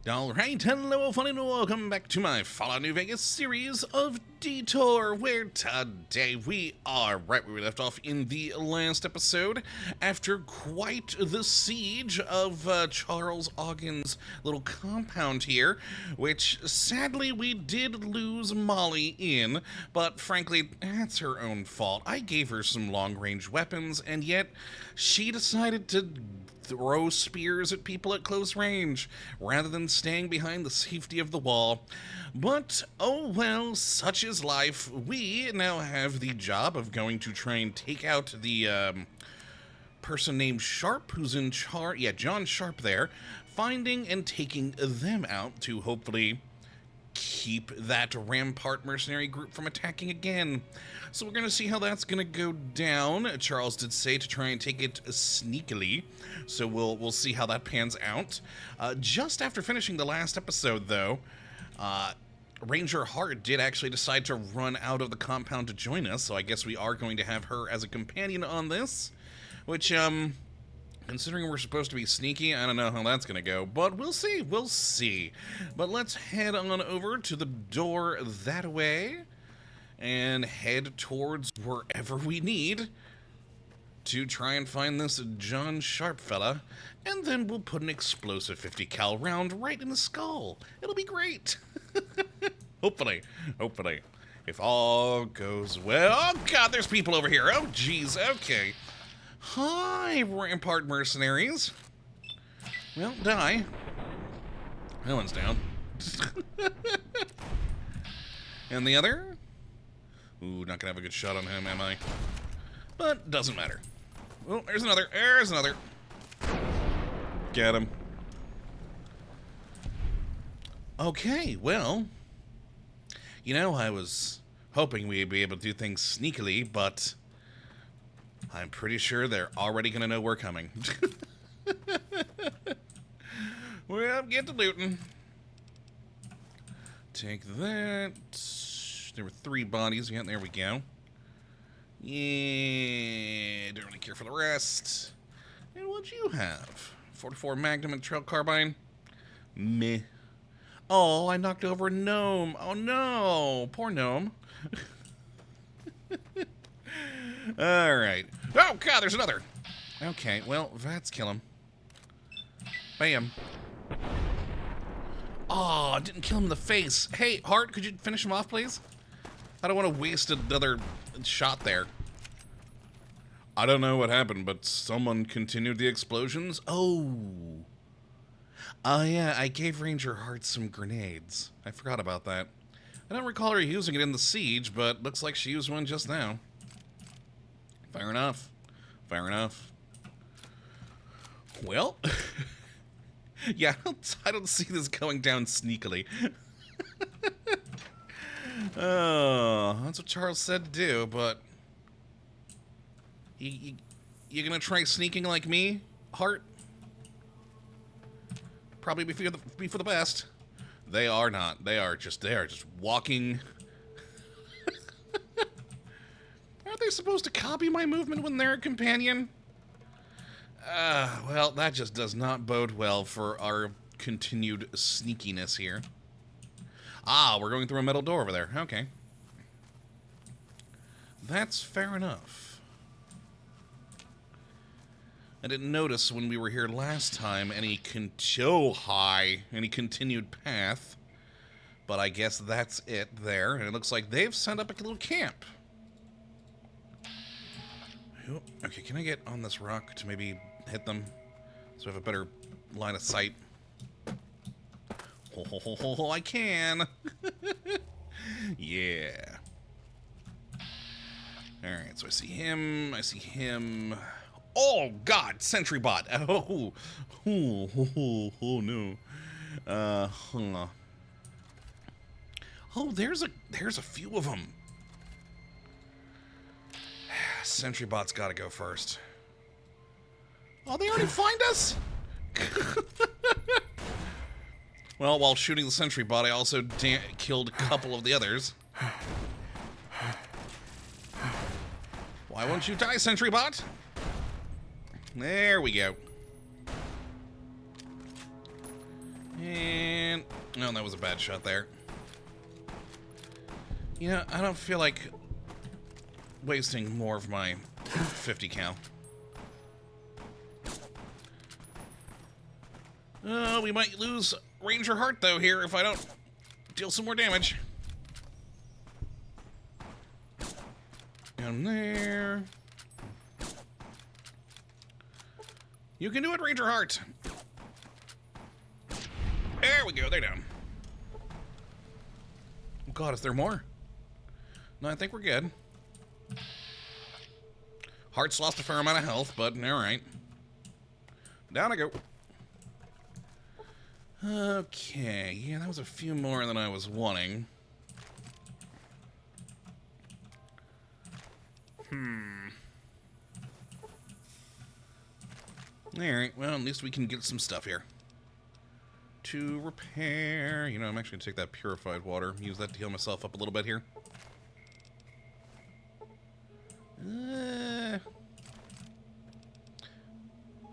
Alright, hello funny and welcome back to my Fallout New Vegas series of Detour, where today we are right where we left off in the last episode, after quite the siege of Charles Ogden's little compound here, which sadly we did lose Molly in, but frankly, that's her own fault. I gave her some long-range weapons, and yet she decided to throw spears at people at close range, rather than staying behind the safety of the wall. But, oh well, such is life. We now have the job of going to try and take out the, person named Sharp, who's in charge, John Sharp there, finding and taking them out to hopefully keep that Rampart mercenary group from attacking again. So we're going to see how that's going to go down. Charles did say to try and take it sneakily, so we'll see how that pans out. Just after finishing the last episode, though, Ranger Hart did actually decide to run out of the compound to join us, so I guess we are going to have her as a companion on this, which, considering we're supposed to be sneaky, I don't know how that's gonna go, but we'll see. But let's head on over to the door that way, and head towards wherever we need to try and find this John Sharp fella, and then we'll put an explosive 50 cal round right in the skull. It'll be great. Hopefully. If all goes well. Oh god, there's people over here. Oh jeez, okay. Hi, Rampart mercenaries. Well, die. That one's down. And the other? Ooh, not gonna have a good shot on him, am I? But, doesn't matter. Oh, there's another. There's another. Get him. Okay, well. You know, I was hoping we'd be able to do things sneakily, but I'm pretty sure they're already gonna know we're coming. Well, get to looting. Take that. There were 3 bodies. Yeah, there we go. Yeah, don't really care for the rest. And what'd you have? 44 Magnum and Trail Carbine? Meh. Oh, I knocked over a gnome. Oh no, poor gnome. Alright. Oh god, there's another! Okay, well, Vats kill him. Bam. Oh, didn't kill him in the face. Hey, Hart, could you finish him off, please? I don't want to waste another shot there. I don't know what happened, but someone continued the explosions. Oh. Oh yeah, I gave Ranger Hart some grenades. I forgot about that. I don't recall her using it in the siege, but looks like she used one just now. Fair enough. Fair enough. Well, yeah, I don't see this going down sneakily. Oh, that's what Charles said to do, but you gonna try sneaking like me, Hart? Probably be for the best. They are not. They are just walking. Aren't they supposed to copy my movement when they're a companion? Well, that just does not bode well for our continued sneakiness here. Ah, we're going through a metal door over there. Okay. That's fair enough. I didn't notice when we were here last time any continued path. But I guess that's it there. And it looks like they've set up a little camp. Okay, can I get on this rock to maybe hit them so I have a better line of sight? Oh, I can. Yeah. Alright, so I see him. Oh, God, sentry bot. Oh no. Huh. Oh, there's a few of them. Sentry bot's gotta go first. Oh, they already find us? Well, while shooting the sentry bot, I also killed a couple of the others. Why won't you die, sentry bot? There we go. And Well, that was a bad shot there. Yeah, I don't feel like wasting more of my 50 cal. We might lose Ranger Heart, though, here if I don't deal some more damage. Down there. You can do it, Ranger Heart. There we go, they're down. Oh God, is there more? No, I think we're good. Heart's lost a fair amount of health, but alright. Down I go. Okay, yeah, that was a few more than I was wanting. Alright, well, at least we can get some stuff here. To repair... You know, I'm actually going to take that purified water, use that to heal myself up a little bit here.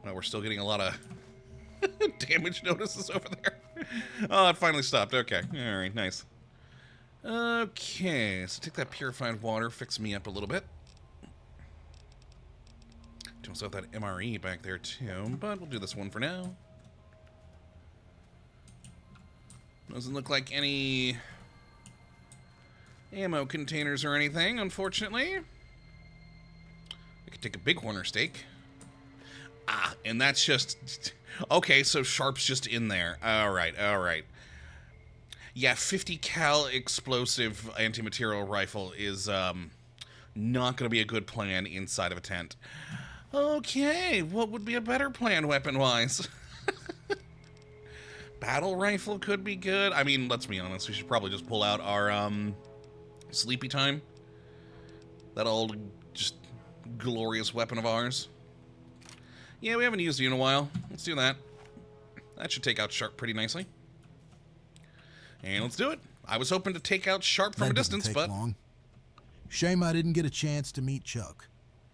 Well, we're still getting a lot of damage notices over there. Oh, it finally stopped. Okay. Alright, nice. Okay, so take that purified water, fix me up a little bit. Do also have that MRE back there too, but we'll do this one for now. Doesn't look like any ammo containers or anything, unfortunately. I could take a bighorner steak. Ah, and that's just... Okay, so Sharp's just in there. Alright, alright. Yeah, 50 cal explosive anti-material rifle is not going to be a good plan inside of a tent. Okay, what would be a better plan weapon-wise? Battle rifle could be good. I mean, let's be honest, we should probably just pull out our sleepy time. That old, just glorious weapon of ours. Yeah, we haven't used it in a while. Let's do that. That should take out Sharp pretty nicely. And let's do it. I was hoping to take out Sharp from a distance, but... long. Shame I didn't get a chance to meet Chuck.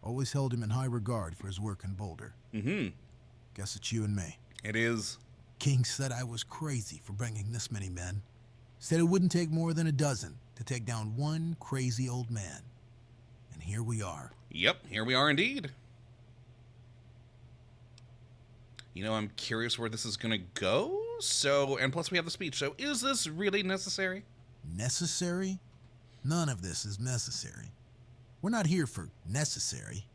Always held him in high regard for his work in Boulder. Mm-hmm. Guess it's you and me. It is. King said I was crazy for bringing this many men. Said it wouldn't take more than a dozen to take down one crazy old man. And here we are. Yep, here we are indeed. You know, I'm curious where this is going to go. So, and plus we have the speech. So, is this really necessary? Necessary? None of this is necessary. We're not here for necessary.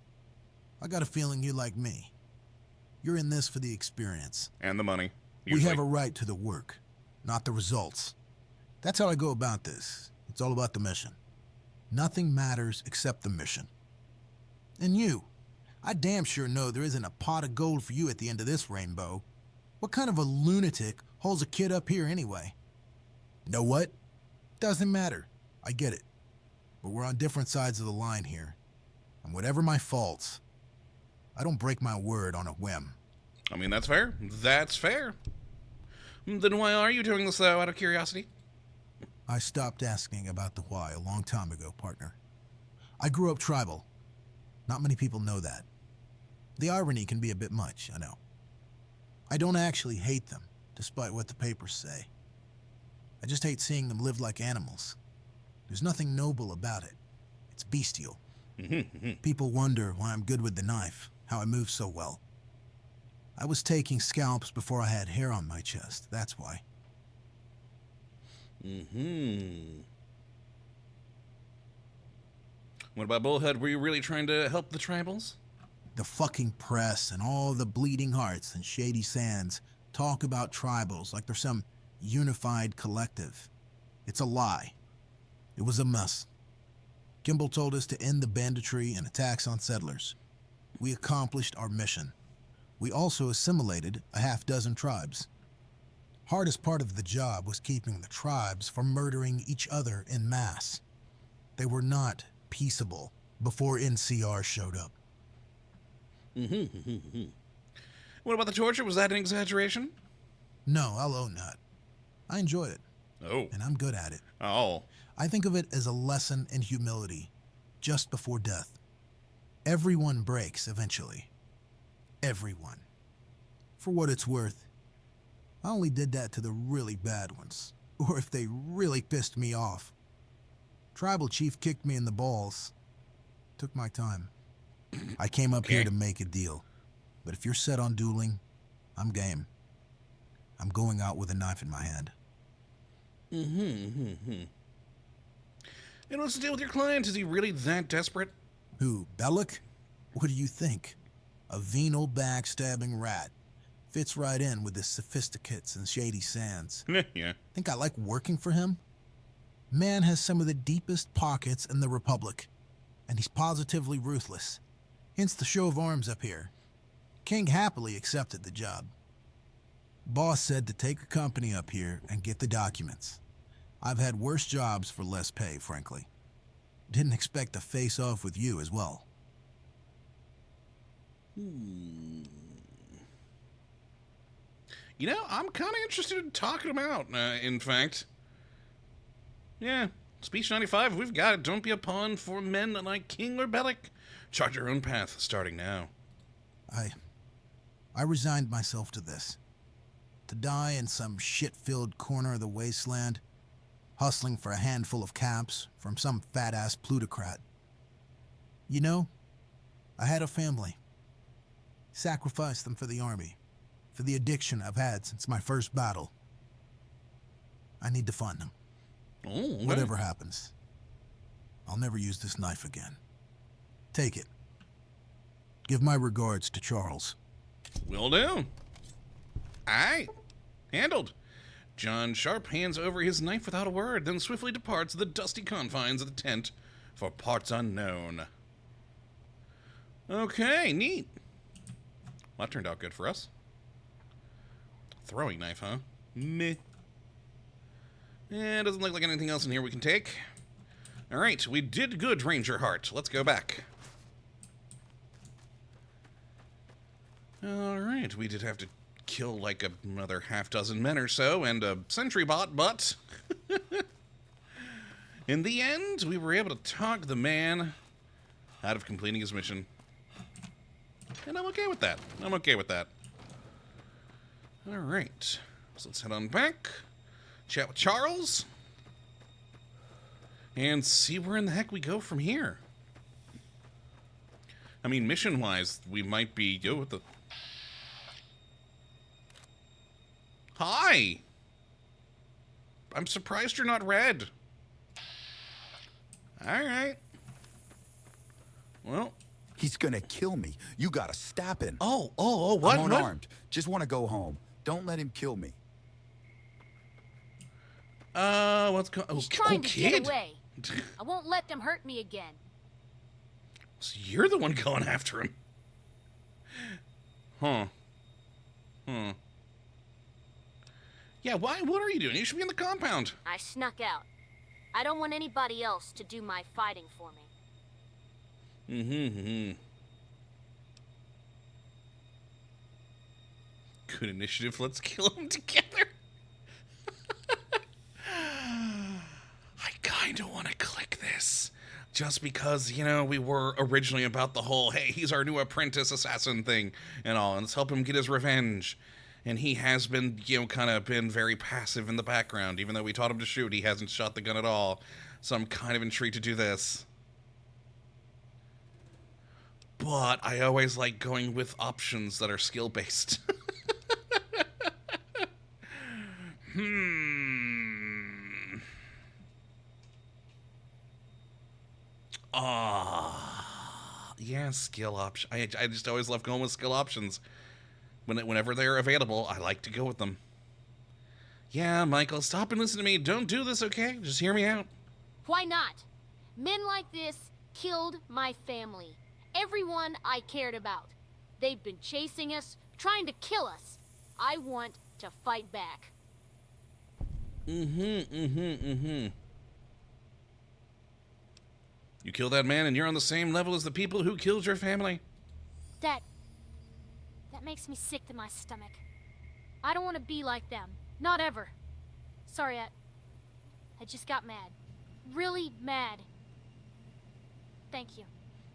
I got a feeling you like me. You're in this for the experience. And the money. Usually. We have a right to the work, not the results. That's how I go about this. It's all about the mission. Nothing matters except the mission. And you. I damn sure know there isn't a pot of gold for you at the end of this rainbow. What kind of a lunatic holds a kid up here anyway? Know what? Doesn't matter. I get it. But we're on different sides of the line here. And whatever my faults, I don't break my word on a whim. I mean, that's fair. That's fair. Then why are you doing this, though, out of curiosity? I stopped asking about the why a long time ago, partner. I grew up tribal. Not many people know that. The irony can be a bit much, I know. I don't actually hate them, despite what the papers say. I just hate seeing them live like animals. There's nothing noble about it. It's bestial. People wonder why I'm good with the knife, how I move so well. I was taking scalps before I had hair on my chest, that's why. What about Bullhead? Were you really trying to help the tribals? The fucking press and all the bleeding hearts and shady sands talk about tribals like they're some unified collective. It's a lie. It was a mess. Kimball told us to end the banditry and attacks on settlers. We accomplished our mission. We also assimilated a half-dozen tribes. Hardest part of the job was keeping the tribes from murdering each other en masse. They were not peaceable before NCR showed up. What about the torture? Was that an exaggeration? No, I'll own that. I enjoyed it. Oh. And I'm good at it. Oh. I think of it as a lesson in humility, just before death. Everyone breaks eventually. Everyone. For what it's worth, I only did that to the really bad ones. or if they really pissed me off. Tribal chief kicked me in the balls. Took my time. I came up here to make a deal. But if you're set on dueling, I'm game. I'm going out with a knife in my hand. And what's the deal with your client? Is he really that desperate? Who, Bellic? What do you think? A venal backstabbing rat. Fits right in with his sophisticates and shady sands. Yeah. Think I like working for him? Man has some of the deepest pockets in the Republic. And he's positively ruthless. Hence the show of arms up here. King happily accepted the job. Boss said to take a company up here and get the documents. I've had worse jobs for less pay, frankly. Didn't expect to face off with you as well. You know, I'm kind of interested in talking him out, in fact. Yeah, Speech 95, we've got it. Don't be a pawn for men like King or Bellic. Chart your own path, starting now. I resigned myself to this. To die in some shit-filled corner of the wasteland, hustling for a handful of caps from some fat-ass plutocrat. You know, I had a family. Sacrificed them for the army, for the addiction I've had since my first battle. I need to fund them. Oh, okay. Whatever happens, I'll never use this knife again. Take it. Give my regards to Charles. Will do. Aye. Handled. John Sharp hands over his knife without a word, then swiftly departs the dusty confines of the tent for parts unknown. Okay, neat. Well, that turned out good for us. Throwing knife, huh? Meh. Eh, doesn't look like anything else in here we can take. Alright, we did good, Ranger Heart. Let's go back. Alright, we did have to kill like another half-dozen men or so and a sentry bot, but in the end, we were able to talk the man out of completing his mission. And I'm okay with that. I'm okay with that. Alright, so let's head on back, chat with Charles, and see where in the heck we go from here. I mean, mission-wise, we might be... Yo, what the... Hi! I'm surprised you're not red. Alright. Well... He's gonna kill me. You gotta stop him. Oh, what? I'm unarmed. Just want to go home. Don't let him kill me. What's going on? He's trying to get away. I won't let them hurt me again. So you're the one going after him. Huh. Yeah, why? What are you doing? You should be in the compound. I snuck out. I don't want anybody else to do my fighting for me. Good initiative. Let's kill them together. I kind of want to click this. Just because, you know, we were originally about the whole, hey, he's our new apprentice assassin thing and all, and let's help him get his revenge. And he has been, you know, kind of been very passive in the background. Even though we taught him to shoot, he hasn't shot the gun at all. So I'm kind of intrigued to do this. But I always like going with options that are skill-based. Yeah, skill option. I just always love going with skill options. Whenever they're available, I like to go with them. Yeah, Michael, stop and listen to me. Don't do this, okay? Just hear me out. Why not? Men like this killed my family. Everyone I cared about. They've been chasing us, trying to kill us. I want to fight back. You kill that man and you're on the same level as the people who killed your family. That makes me sick to my stomach. I don't want to be like them. Not ever. Sorry, I just got mad. Really mad. Thank you.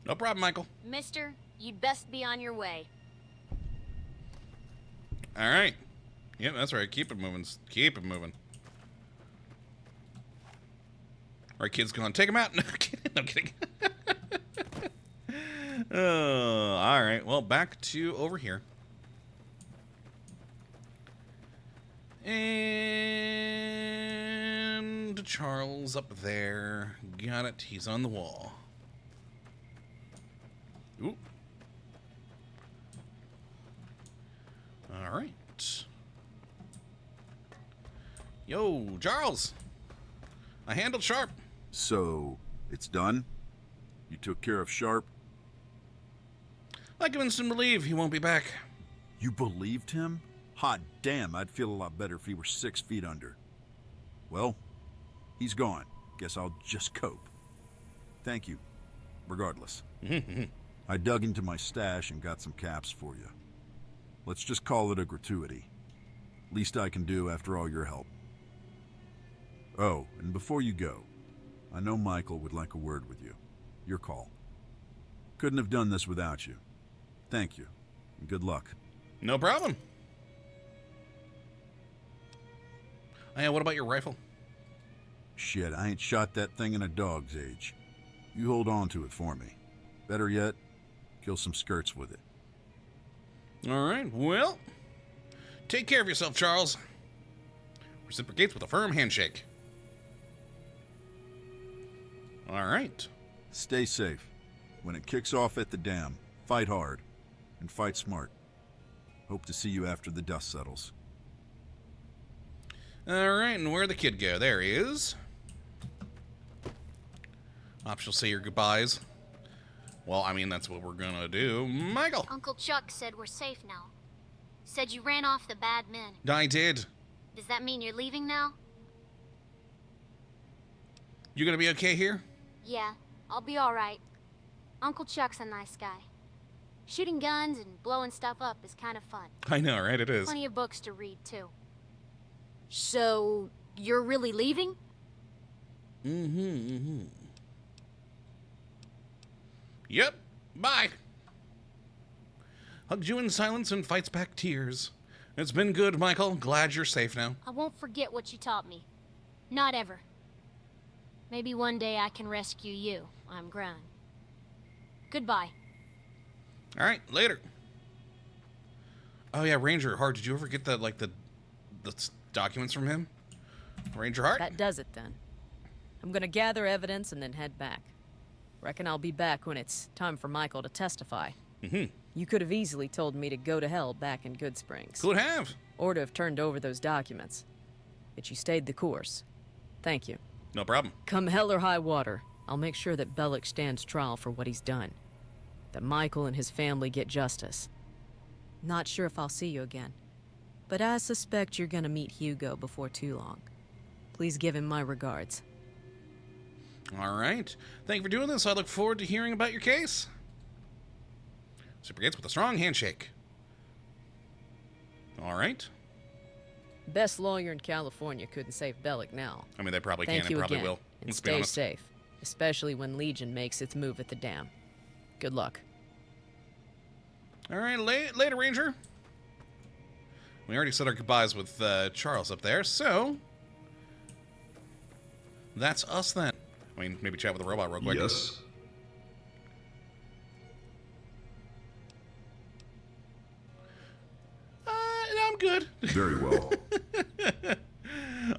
No problem, Michael. Mister, you'd best be on your way. All right. Yeah, that's right. Keep it moving. Keep it moving. Our kid's gone. Take him out. No kidding. No kidding. Oh, all right. Well, back to over here. And Charles up there. Got it. He's on the wall. Ooh. All right. Yo, Charles. I handled Sharp. So, it's done? You took care of Sharp? I convinced him to leave. He won't be back. You believed him? Hot damn, I'd feel a lot better if he were 6 feet under. Well, he's gone. Guess I'll just cope. Thank you, regardless. I dug into my stash and got some caps for you. Let's just call it a gratuity. Least I can do after all your help. Oh, and before you go, I know Michael would like a word with you. Your call. Couldn't have done this without you. Thank you, and good luck. No problem. Oh, yeah, what about your rifle? Shit, I ain't shot that thing in a dog's age. You hold on to it for me. Better yet, kill some skirts with it. All right, well, take care of yourself, Charles. Reciprocates with a firm handshake. All right. Stay safe. When it kicks off at the dam, fight hard. And fight smart. Hope to see you after the dust settles. All right, and where'd the kid go? There he is. Optional say your goodbyes. Well, I mean, that's what we're gonna do. Michael! Uncle Chuck said we're safe now. Said you ran off the bad men. I did. Does that mean you're leaving now? You gonna be okay here? Yeah, I'll be alright. Uncle Chuck's a nice guy. Shooting guns and blowing stuff up is kind of fun. I know, right? It is. Plenty of books to read, too. So, you're really leaving? Yep. Bye. Hugs you in silence and fights back tears. It's been good, Michael. Glad you're safe now. I won't forget what you taught me. Not ever. Maybe one day I can rescue you. I'm grown. Goodbye. All right, later. Oh yeah, Ranger Hart. Did you ever get the documents from him? Ranger Hart? That does it then. I'm gonna gather evidence and then head back. Reckon I'll be back when it's time for Michael to testify. You could have easily told me to go to hell back in Good Springs. Could have. Or to have turned over those documents. But you stayed the course. Thank you. No problem. Come hell or high water, I'll make sure that Bellick stands trial for what he's done. That Michael and his family get justice. Not sure if I'll see you again, but I suspect you're gonna meet Hugo before too long. Please give him my regards. All right. Thank you for doing this. I look forward to hearing about your case. Super Gates with a strong handshake. All right. Best lawyer in California couldn't save Bellick now. I mean, they probably Thank can you and probably again, will. and Let's be stay honest. safe, especially when Legion makes its move at the dam. Good luck. All right, later, Ranger. We already said our goodbyes with Charles up there, so that's us then. I mean, maybe chat with the robot real quick. Yes. I'm good. Very well.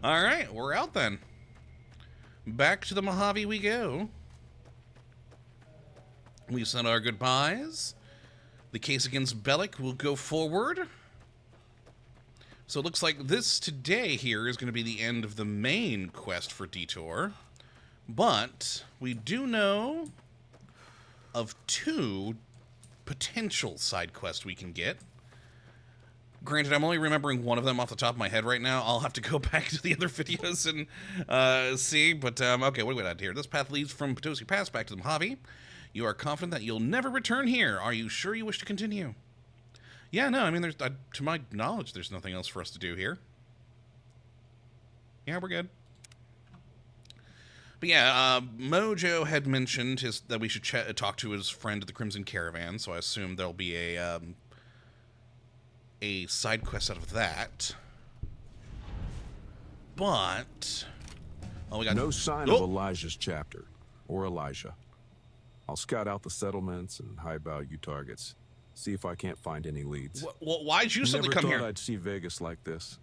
All right, we're out then. Back to the Mojave we go. We said our goodbyes. The case against Bellick will go forward. So it looks like this today here is going to be the end of the main quest for Detour. But we do know of 2 potential side quests we can get. Granted, I'm only remembering one of them off the top of my head right now. I'll have to go back to the other videos and see. But, okay, what do we got here? This path leads from Potosi Pass back to the Mojave. You are confident that you'll never return here. Are you sure you wish to continue? Yeah, no, I mean, there's to my knowledge, there's nothing else for us to do here. Yeah, we're good. But yeah, Mojo had mentioned that we should talk to his friend at the Crimson Caravan, so I assume there'll be a side quest out of that. But Oh, we got No sign Oh! of Elijah's chapter, or Elijah. I'll scout out the settlements and high-value targets. See if I can't find any leads. Why'd you suddenly Never come thought here? I'd see Vegas like this.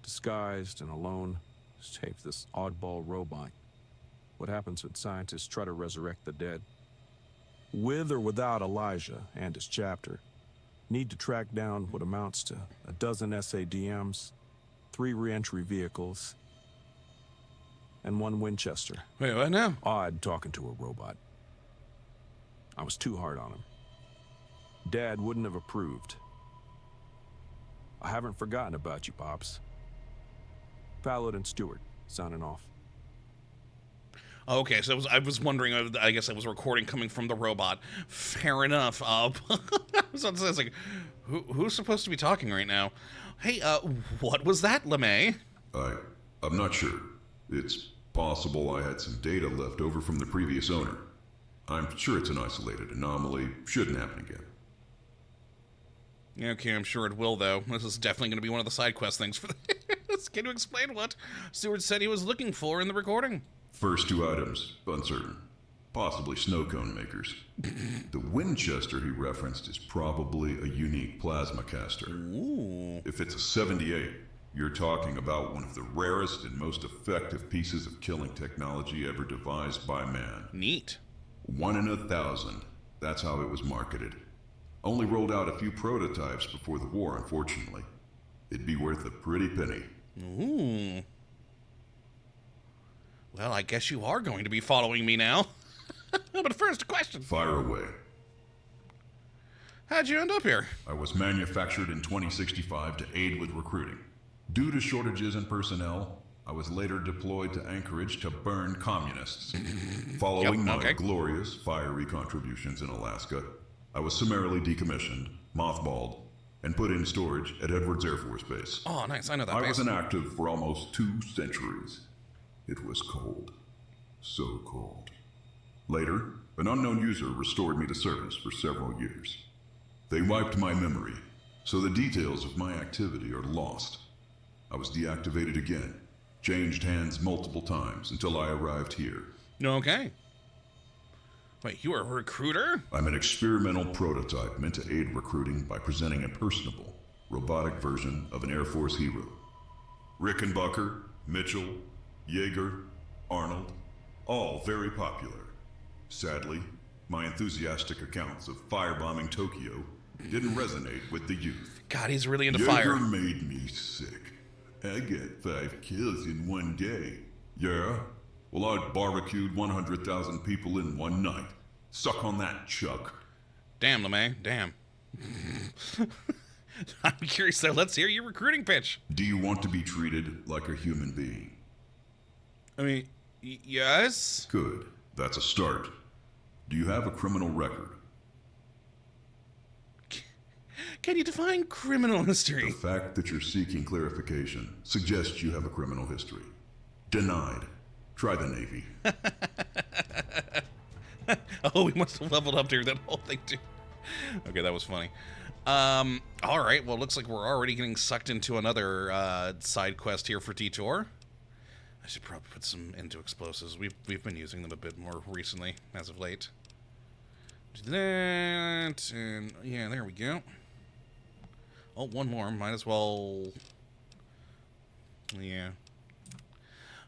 Disguised and alone, save this oddball robot. What happens when scientists try to resurrect the dead? With or without Elijah and his chapter, need to track down what amounts to a dozen SADMs, 3 re-entry vehicles, and 1 Winchester. Wait, what now? Odd talking to a robot. I was too hard on him. Dad wouldn't have approved. I haven't forgotten about you, Pops. Ballard and Stewart, signing off. Okay, so I was wondering, I guess I was recording coming from the robot. Fair enough. So it's like, who's supposed to be talking right now? Hey, what was that, LeMay? I'm not sure. It's possible I had some data left over from the previous owner. I'm sure it's an isolated anomaly. Shouldn't happen again. Okay, I'm sure it will, though. This is definitely going to be one of the side quest things for this. Can you explain what Stewart said he was looking for in the recording? First 2 items, uncertain. Possibly snow cone makers. The Winchester he referenced is probably a unique plasma caster. Ooh. If it's a 78, you're talking about one of the rarest and most effective pieces of killing technology ever devised by man. Neat. 1 in 1,000. That's how it was marketed. Only rolled out a few prototypes before the war, unfortunately. It'd be worth a pretty penny. Ooh. Well, I guess you are going to be following me now. But first, a question. Fire away. How'd you end up here? I was manufactured in 2065 to aid with recruiting. Due to shortages in personnel, I was later deployed to Anchorage to burn communists. Following my glorious fiery contributions in Alaska, I was summarily decommissioned, mothballed, and put in storage at Edwards Air Force Base. Oh, nice. I know that I base. was inactive for almost 2 centuries. It was cold. So cold. Later, an unknown user restored me to service for several years. They wiped my memory, so the details of my activity are lost. I was deactivated again, changed hands multiple times until I arrived here. Okay. Wait, you are a recruiter? I'm an experimental prototype meant to aid recruiting by presenting a personable, robotic version of an Air Force hero. Rickenbacker, Mitchell, Yeager, Arnold, all very popular. Sadly, my enthusiastic accounts of firebombing Tokyo didn't resonate with the youth. God, he's really into Yeager fire. made me sick. I get 5 kills in one day. Yeah? Well, I barbecued 100,000 people in one night. Suck on that, Chuck. Damn, LeMay. Damn. I'm curious, though. Let's hear your recruiting pitch. Do you want to be treated like a human being? I mean, yes? Good. That's a start. Do you have a criminal record? Can you define criminal The history? fact that you're seeking clarification suggests you have a criminal history. Denied. Try the Navy. Oh, we must have leveled up during that whole thing, too. Okay, that was funny. All right. Well, looks like we're already getting sucked into another side quest here for Detour. I should probably put some into explosives. We've been using them a bit more recently, as of late. Do that, and yeah, there we go. Oh, one more. Might as well. Yeah.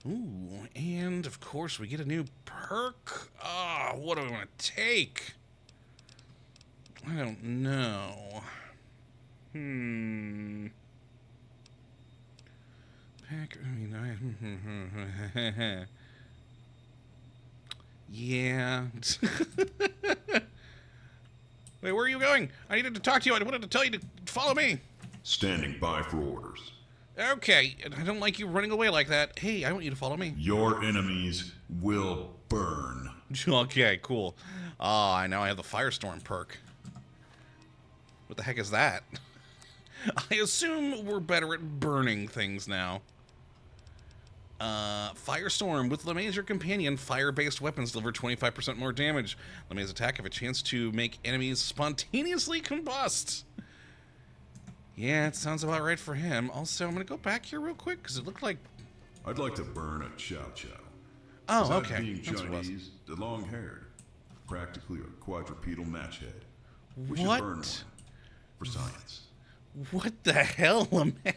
Ooh, and of course we get a new perk. Ah, what do I want to take? I don't know. Pack. I mean, yeah. Wait, where are you going? I needed to talk to you. I wanted to tell you to follow me. Standing by for orders. Okay, I don't like you running away like that. Hey, I want you to follow me. Your enemies will burn. Okay, cool. Ah, now I have the Firestorm perk. What the heck is that? I assume we're better at burning things now. Firestorm. With LeMay as your companion, fire-based weapons deliver 25% more damage. LeMay's attack have a chance to make enemies spontaneously combust. Yeah, it sounds about right for him. Also, I'm going to go back here real quick, because it looked like I'd like to burn a chow chow. Oh, Besides okay. being That's what it was. Chinese, the long-haired, practically a quadrupedal match head. We What? should burn one for science. What the hell, LeMay?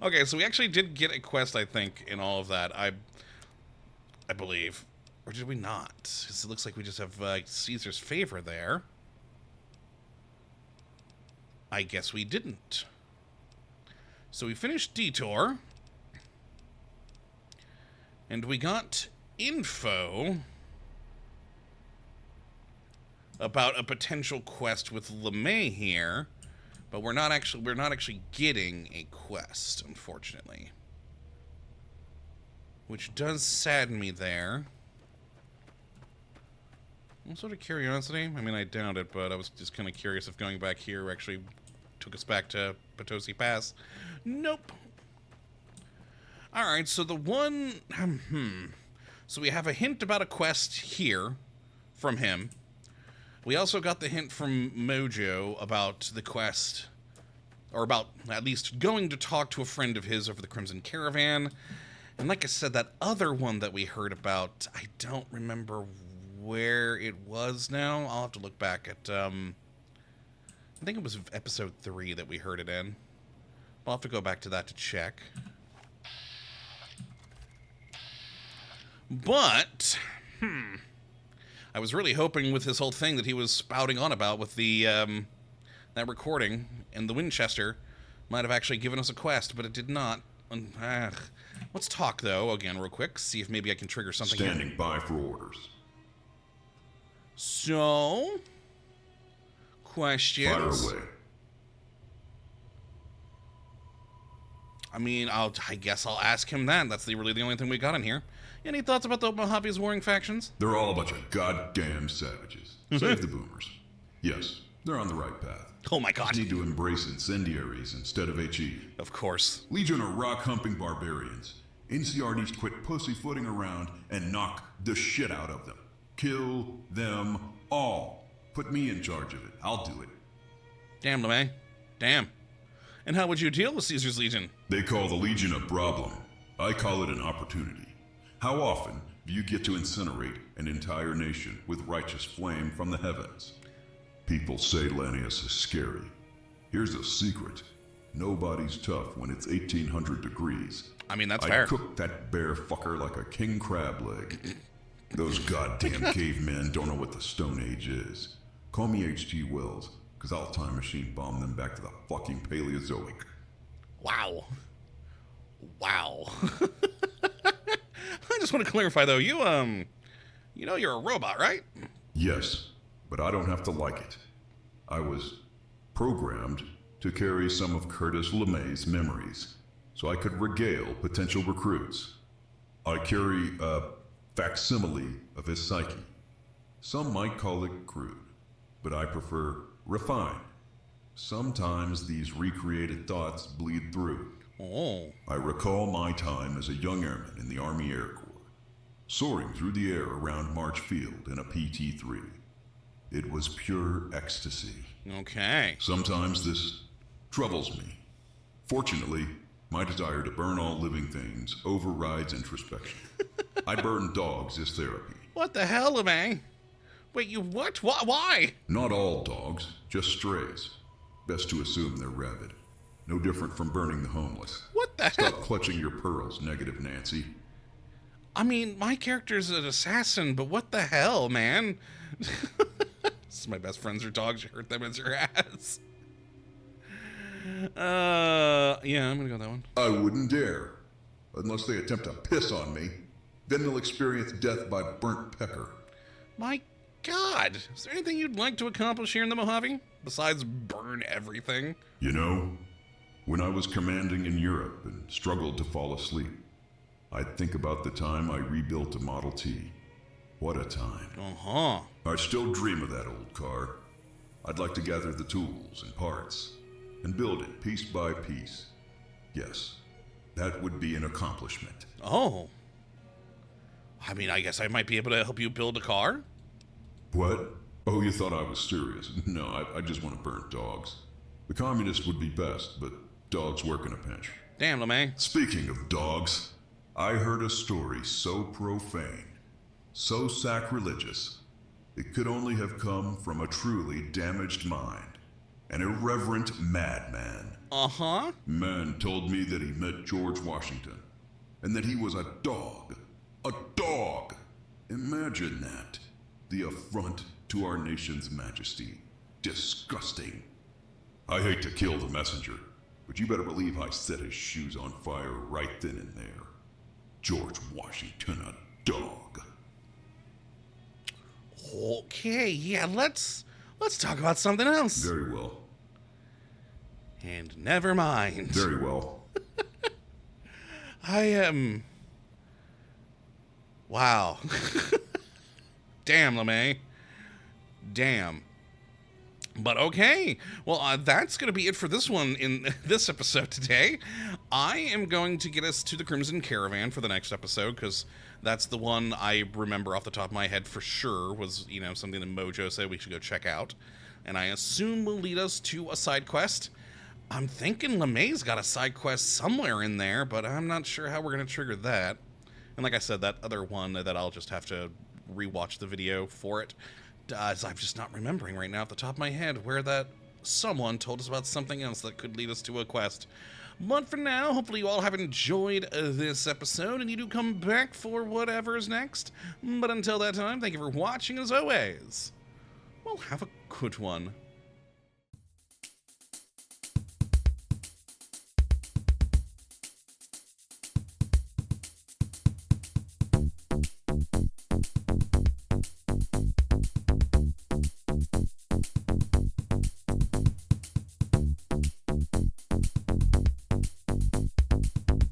Okay, so we actually did get a quest, I think, in all of that. I believe. Or did we not? Because it looks like we just have Caesar's favor there. I guess we didn't. So we finished Detour. And we got info about a potential quest with LeMay here. But we're not actually getting a quest, unfortunately. Which does sadden me there. Some sort of curiosity. I mean, I doubt it, but I was just kind of curious if going back here actually took us back to Potosi Pass. Nope. Alright, so the one... So we have a hint about a quest here from him. We also got the hint from Mojo about the quest, or about at least going to talk to a friend of his over the Crimson Caravan. And like I said, that other one that we heard about, I don't remember where it was now. I'll have to look back at, I think it was episode 3 that we heard it in. I'll have to go back to that to check. But, I was really hoping with this whole thing that he was spouting on about with the, that recording and the Winchester might have actually given us a quest, but it did not. Let's talk, though, again, real quick, see if maybe I can trigger something. Standing by for orders. So, questions? Fire away. I mean, I guess I'll ask him that. That's really the only thing we got in here. Any thoughts about the Mojave's warring factions? They're all a bunch of goddamn savages. Save the boomers. Yes, they're on the right path. Oh my god. Just need to embrace incendiaries instead of HE. Of course. Legion are rock-humping barbarians. NCR needs to quit pussyfooting around and knock the shit out of them. Kill them all. Put me in charge of it. I'll do it. Damn, LeMay. Damn. And how would you deal with Caesar's Legion? They call the Legion a problem. I call it an opportunity. How often do you get to incinerate an entire nation with righteous flame from the heavens? People say Lanius is scary. Here's a secret. Nobody's tough when it's 1800 degrees. I mean, that's I fair. cook that bear fucker like a king crab leg. Those goddamn cavemen don't know what the Stone Age is. Call me H.G. Wells, because I'll time machine bomb them back to the fucking Paleozoic. Wow. Wow. I just want to clarify, though. You know you're a robot, right? Yes, but I don't have to like it. I was programmed to carry some of Curtis LeMay's memories, so I could regale potential recruits. I carry a facsimile of his psyche. Some might call it crude, but I prefer refined. Sometimes these recreated thoughts bleed through. Oh. I recall my time as a young airman in the Army Air Corps, soaring through the air around March Field in a PT-3. It was pure ecstasy. Okay. Sometimes this troubles me. Fortunately, my desire to burn all living things overrides introspection. I burn dogs as therapy. What the hell, LeMay? Wait, you what? Why? Not all dogs, just strays. Best to assume they're rabid. No different from burning the homeless. What the Stop hell? clutching your pearls, negative Nancy. I mean, my character's an assassin, but what the hell, man? This is my best friends are dogs. You hurt them as your ass. Yeah, I'm gonna go with that one. I wouldn't dare. Unless they attempt to piss on me. Then they'll experience death by burnt pecker. My god. Is there anything you'd like to accomplish here in the Mojave? Besides burn everything? You know, when I was commanding in Europe and struggled to fall asleep, I'd think about the time I rebuilt a Model T. What a time. Uh-huh. I still dream of that old car. I'd like to gather the tools and parts and build it piece by piece. Yes, that would be an accomplishment. Oh. I mean, I guess I might be able to help you build a car? What? Oh, you thought I was serious. No, I just want to burn dogs. The communists would be best, but dogs work in a pinch. Damn, LeMay. Speaking of dogs, I heard a story so profane, so sacrilegious, it could only have come from a truly damaged mind, an irreverent madman. Uh-huh. Man told me that he met George Washington, and that he was a dog. A dog! Imagine that. The affront to our nation's majesty. Disgusting. I hate to kill the messenger, but you better believe I set his shoes on fire right then and there. George Washington, a dog. Okay, yeah, let's talk about something else. Very well. And never mind. Very well. I am... Wow. Damn, LeMay. Damn. But okay, well, that's going to be it for this one in this episode today. I am going to get us to the Crimson Caravan for the next episode, because that's the one I remember off the top of my head for sure was, you know, something that Mojo said we should go check out. And I assume will lead us to a side quest. I'm thinking LeMay's got a side quest somewhere in there, but I'm not sure how we're going to trigger that. And like I said, that other one that I'll just have to rewatch the video for it. As I'm just not remembering right now off the top of my head where that someone told us about something else that could lead us to a quest. But for now, hopefully you all have enjoyed this episode and you do come back for whatever's next. But until that time, thank you for watching as always. Well, have a good one.